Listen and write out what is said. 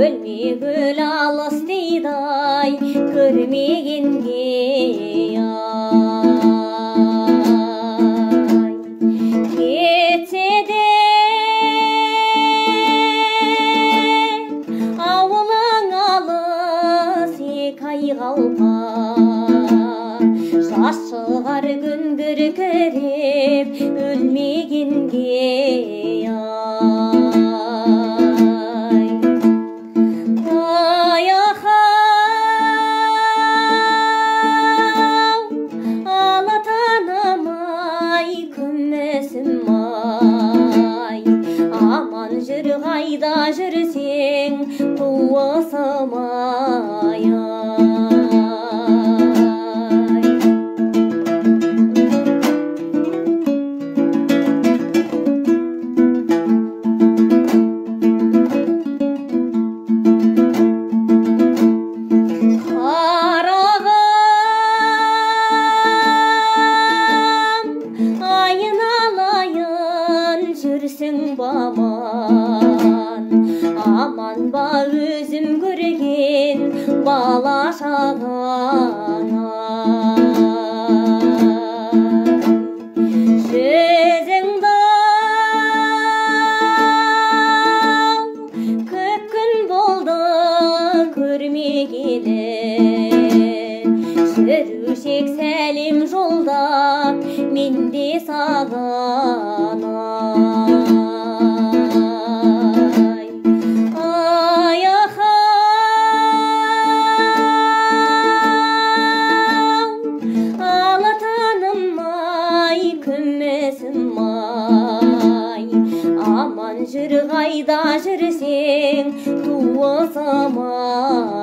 Өлмегіл алыс дейдай көрмегенге кетсе де ауылың алыс екі ай қалма жас шығар күн күркіреп өлмегенге аман жүр қайда жүрсең туысым-ай жүрсің баман аман ба өзім көрген бала шағаңа жүзіңді көп күн болды көрмегелі жүрушек сәлем жолдап мен де саған аман жүр қайда жүрсең туысым-ай